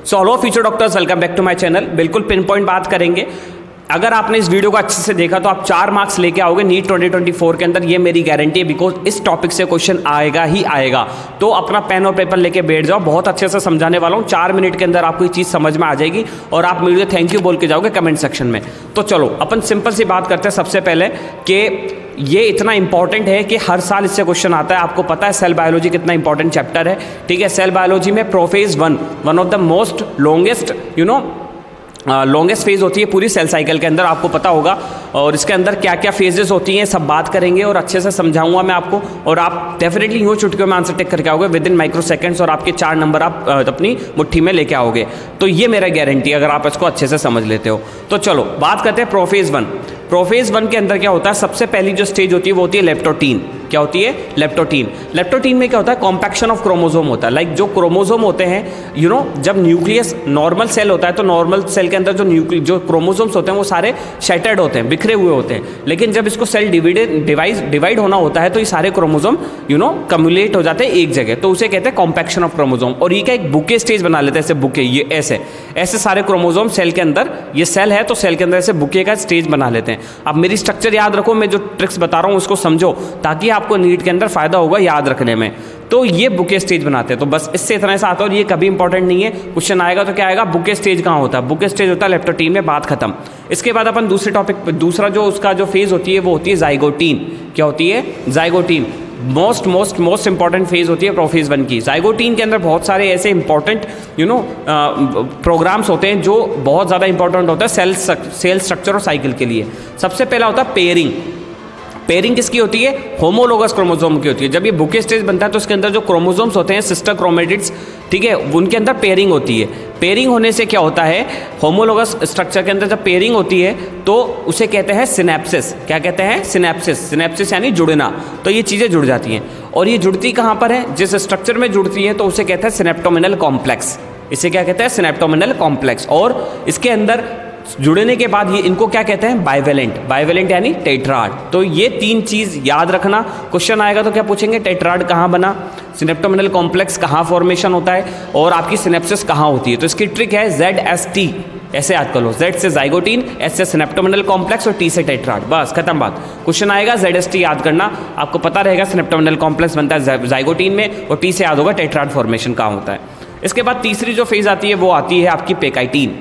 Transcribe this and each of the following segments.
So hello future doctors, welcome back to my channel. बिल्कुल pinpoint बात करेंगे। अगर आपने इस वीडियो को अच्छे से देखा तो आप 4 मार्क्स लेके आओगे नीट 2024 के अंदर, ये मेरी गारंटी है, बिकॉज इस टॉपिक से क्वेश्चन आएगा ही आएगा। तो अपना पेन और पेपर लेके बैठ जाओ, बहुत अच्छे से समझाने वाला हूँ। 4 मिनट के अंदर आपको ये चीज़ समझ में आ जाएगी और आप मुझे थैंक यू बोल के जाओगे कमेंट सेक्शन में। तो चलो अपन सिंपल सी बात करते हैं सबसे पहले कि ये इतना इंपॉर्टेंट है कि हर साल इससे क्वेश्चन आता है। आपको पता है सेल बायोलॉजी कितना इंपॉर्टेंट चैप्टर है, ठीक है। सेल बायोलॉजी में prophase one of the most longest longest phase होती है पूरी सेल साइकिल के अंदर, आपको पता होगा। और इसके अंदर क्या क्या फेजेस होती हैं सब बात करेंगे और अच्छे से समझाऊंगा मैं आपको। और आप डेफिनेटली यूँ चुटकियों में आंसर टिक करके आओगे विद इन माइक्रो सेकेंड्स और आपके 4 नंबर आप अपनी मुट्ठी में लेके आओगे। तो ये मेरा गारंटी अगर आप इसको अच्छे से समझ लेते हो। तो चलो बात करते हैं प्रोफेज वन। प्रोफेज वन के अंदर क्या होता है, सबसे पहली जो स्टेज होती है वो होती है लेप्टोटीन। क्या होती है? लेप्टोटीन। लेप्टोटीन में क्या होता है, कॉम्पैक्शन ऑफ क्रोमोसोम होता है। लाइक जो क्रोमोसोम होते हैं जब न्यूक्लियस नॉर्मल सेल होता है तो नॉर्मल सेल के अंदर जो क्रोमोसोम्स होते हैं वो सारे शैटर्ड होते हैं, बिखरे हुए होते हैं। लेकिन जब इसको सेल डिवाइड होना होता है तो ये सारे क्रोमोसोम कम्युलेट हो जाते हैं एक जगह, तो उसे कहते हैं कॉम्पैक्शन ऑफ क्रोमोसोम। और ये क्या एक बुके स्टेज बना लेते हैं, ऐसे बुके, ये ऐसे सारे क्रोमोसोम सेल के अंदर, ये सेल है तो सेल के अंदर ऐसे बुके का स्टेज बना लेते हैं। अब मेरी स्ट्रक्चर याद रखो, मैं जो ट्रिक्स बता रहा हूँ उसको समझो ताकि आपको नीट के अंदर फायदा होगा याद रखने में। तो ये बुके स्टेज बनाते हैं, तो बस इससे इतना ऐसा आता है और ये कभी इंपॉर्टेंट नहीं है। क्वेश्चन आएगा तो क्या आएगा, बुके स्टेज कहाँ होता है, बुके स्टेज होता है लेप्टोटीन में, बात खत्म। इसके बाद अपन दूसरे टॉपिक पर, दूसरा जो उसका जो फेज होती है वो होती है जाइगोटीन। क्या होती है? जाइगोटीन। मोस्ट इंपॉर्टेंट फेज होती है प्रोफेज वन की। जाइगोटीन के अंदर बहुत सारे ऐसे इंपॉर्टेंट प्रोग्राम्स होते हैं जो बहुत ज़्यादा इंपॉर्टेंट होता है सेल स्ट्रक्चर और साइकिल के लिए। सबसे पहला होता है पेयरिंग। पेयरिंग किसकी होती है? होमोलोगस क्रोमोसोम की होती है। जब ये बुके स्टेज बनता है तो उसके अंदर जो क्रोमोसोम्स होते हैं सिस्टर क्रोमेटिड्स, ठीक है, उनके अंदर पेयरिंग होती है। पेयरिंग होने से क्या होता है, होमोलोगस स्ट्रक्चर के अंदर जब पेयरिंग होती है तो उसे कहते हैं सिनेप्सिस। क्या कहते हैं? सिनेप्सिस। सिनेप्सिस यानी जुड़ना। तो ये चीज़ें जुड़ जाती हैं और ये जुड़ती कहाँ पर है, जिस स्ट्रक्चर में जुड़ती है तो उसे कहते हैं सिनेप्टोमिनल कॉम्प्लेक्स। इसे क्या कहते हैं? सिनेप्टोमिनल कॉम्प्लेक्स। और इसके अंदर जुड़ने के बाद ये इनको क्या कहते हैं? बाइवेलेंट। बाइवेलेंट यानी टेट्राड। तो ये 3 चीज़ याद रखना। क्वेश्चन आएगा तो क्या पूछेंगे, टेट्राड कहाँ बना, सिनेप्टोमिनल कॉम्प्लेक्स कहाँ फॉर्मेशन होता है और आपकी सिनेप्सिस कहाँ होती है। तो इसकी ट्रिक है ZST, ऐसे याद कर लो। Z से जाइगोटीन, S से सिनेप्टोमिनल कॉम्प्लेक्स और T से टेट्राड, बस खत्म बात। क्वेश्चन आएगा ZST याद करना, आपको पता रहेगा सिनेप्टोमिनल कॉम्प्लेक्स बनता है जाइगोटीन में और T से याद होगा टेट्राड फॉर्मेशन कहाँ होता है। इसके बाद तीसरी जो फेज आती है वो आती है आपकी पेकाइटीन।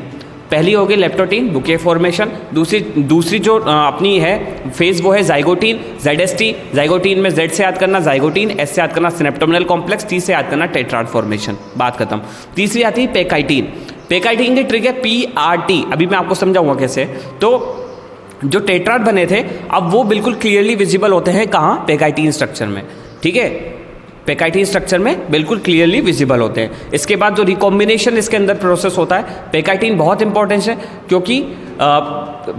पहली होगी लेप्टोटीन, बुके फॉर्मेशन। दूसरी जो अपनी है फेज वो है जाइगोटीन, ZST। जाइगोटीन में Z से याद करना जाइगोटीन, S से याद करना सिनेप्टोमिनल कॉम्प्लेक्स, T से याद करना टेट्राड फॉर्मेशन, बात खत्म। तीसरी आती है पेकाइटीन। पेकाइटीन की ट्रिक है PRT, अभी मैं आपको समझाऊंगा कैसे। तो जो टेट्राड बने थे अब वो बिल्कुल क्लियरली विजिबल होते हैं कहाँ, पेकाइटीन स्ट्रक्चर में, ठीक है। पेकाइटीन स्ट्रक्चर में बिल्कुल क्लियरली विजिबल होते हैं। इसके बाद जो रिकॉम्बिनेशन इसके अंदर प्रोसेस होता है, पेकाइटीन बहुत इंपॉर्टेंट है क्योंकि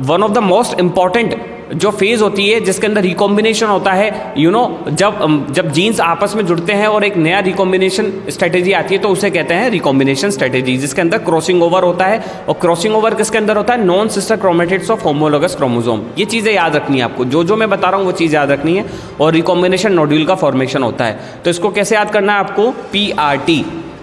one of the most important जो फेज होती है जिसके अंदर रिकॉम्बिनेशन होता है, जब जीन्स आपस में जुड़ते हैं और एक नया रिकॉम्बिनेशन स्ट्रेटेजी आती है तो उसे कहते हैं रिकॉम्बिनेशन स्ट्रेटेजी, जिसके अंदर क्रॉसिंग ओवर होता है। और क्रॉसिंग ओवर किसके अंदर होता है? Non sister chromatids of homologous chromosome. ये चीज़ें याद रखनी है आपको, जो मैं बता रहा हूँ वो चीज़ याद रखनी है। और रिकॉम्बिनेशन नोड्यूल का फॉर्मेशन होता है, तो इसको कैसे याद करना है आपको? PRT,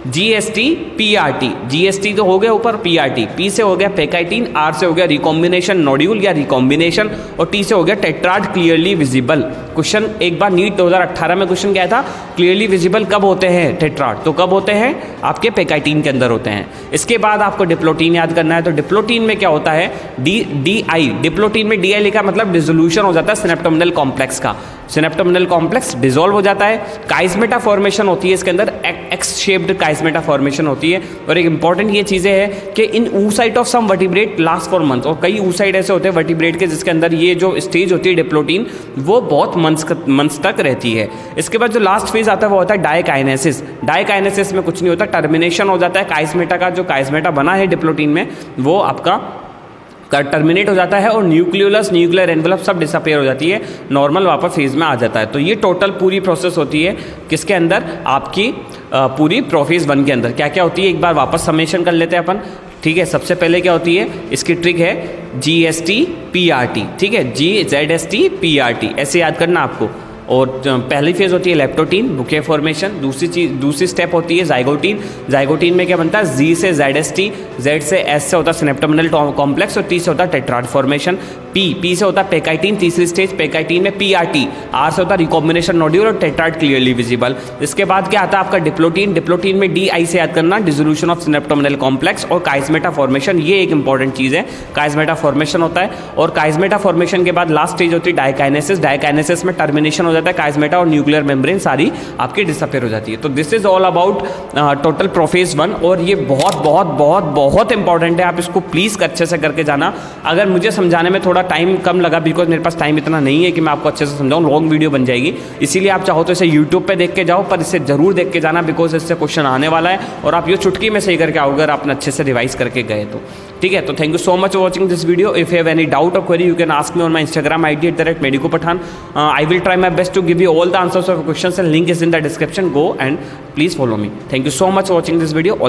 GST, PRT। GST तो हो गया ऊपर, PRT, P से हो गया पेकाइटीन, R से हो गया रिकॉम्बिनेशन नोड्यूल या रिकॉम्बिनेशन और T से हो गया टेट्राड क्लियरली विजिबल। क्वेश्चन एक बार नीट 2018 में क्वेश्चन क्या था, क्लियरली विजिबल कब होते हैं टेट्राड, तो कब होते हैं? आपके पेकाइटीन के अंदर होते हैं। इसके बाद आपको डिप्लोटीन याद करना है। तो डिप्लोटीन में क्या होता है, DI। डिप्लोटीन में DI लिखा मतलब डिसोल्यूशन हो जाता है सिनेप्टोमिनल कॉम्प्लेक्स का। सिनेप्टोमिनल कॉम्प्लेक्स डिसॉल्व हो जाता है, काइस्मेटा फॉर्मेशन होती है इसके अंदर, एक्स शेप्ड काइस्मेटा फॉर्मेशन होती है। और एक इंपॉर्टेंट ये चीज़ें हैं कि in oocyte of some vertebrate last for months, और कई oocyte ऐसे होते हैं वर्टिब्रेट के जिसके अंदर ये जो स्टेज होती है डिप्लोटीन वो बहुत मंथ्स तक रहती है। इसके बाद जो लास्ट फेज आता है वो होता है डाइकाइनेसिस। डाइकाइनेसिस में कुछ नहीं होता, टर्मिनेशन हो जाता है काइस्मेटा का, जो काइस्मेटा बना है डिप्लोटीन में वो आपका टर्मिनेट हो जाता है और न्यूक्लियोलस, न्यूक्लियर एनवेलप सब डिसअपेयर हो जाती है, नॉर्मल वापस फेज में आ जाता है। तो ये टोटल पूरी प्रोसेस होती है किसके अंदर, आपकी पूरी प्रोफेज वन के अंदर क्या क्या होती है। एक बार वापस समेशन कर लेते हैं अपन, ठीक है। सबसे पहले क्या होती है, इसकी ट्रिक है GST PRT, ठीक है, ZST PRT, ऐसे याद करना आपको। और पहली फेज़ होती है लेप्टोटीन बुके फॉर्मेशन, दूसरी स्टेप होती है जाइगोटीन। जाइगोटीन में क्या बनता है, जी से ZST, Z से S से होता है सिनेप्टोमिनल कॉम्प्लेक्स और T से होता है टेट्राड फॉर्मेशन। P से होता है पेकाइटिन, तीसरी स्टेज पेकाइटिन में PRT, R से होता है रिकॉम्बिनेशन नोड्यूल और टेट्राड क्लियरली विजिबल। इसके बाद क्या आता है आपका डिप्लोटीन। डिप्लोटीन में DI से याद करना, डिसोल्यूशन ऑफ सिनेप्टोमिनल कॉम्प्लेक्स और काइस्मेटा फॉर्मेशन, ये एक इंपॉर्टेंट चीज़ है, काइस्मेटा फॉर्मेशन होता है। और काइस्मेटा फॉर्मेशन के बाद लास्ट स्टेज होती है डाइकाइनेसिस। डाइकाइनेसिस में टर्मिनेशन हो जाता है काइस्मेटा और न्यूक्लियर मेम्ब्रेन सारी आपकी डिसअपेयर हो जाती है। तो this is all about total prophase 1 और ये बहुत बहुत बहुत बहुत इंपॉर्टेंट है, आप इसको प्लीज़ अच्छे से करके जाना। अगर मुझे समझाने में थोड़ा टाइम कम लगा बिकॉज मेरे पास टाइम इतना नहीं है कि मैं आपको अच्छे से समझाऊं, लॉन्ग वीडियो बन जाएगी, इसीलिए आप चाहो तो इसे यूट्यूब पे देख के जाओ, पर इसे जरूर देख के जाना बिकॉज इससे क्वेश्चन आने वाला है और आप ये चुटकी में सही करके आओगे अगर आपने अच्छे से रिवाइज करके गए तो। ठीक है, तो thank you so much for watching this video. If you have any doubt or query you can ask me on my Instagram ID @medicopathan. I will try my best to give you all the answers of your questions and link is in the description. Go and please follow me. Thank you so much for watching this video. All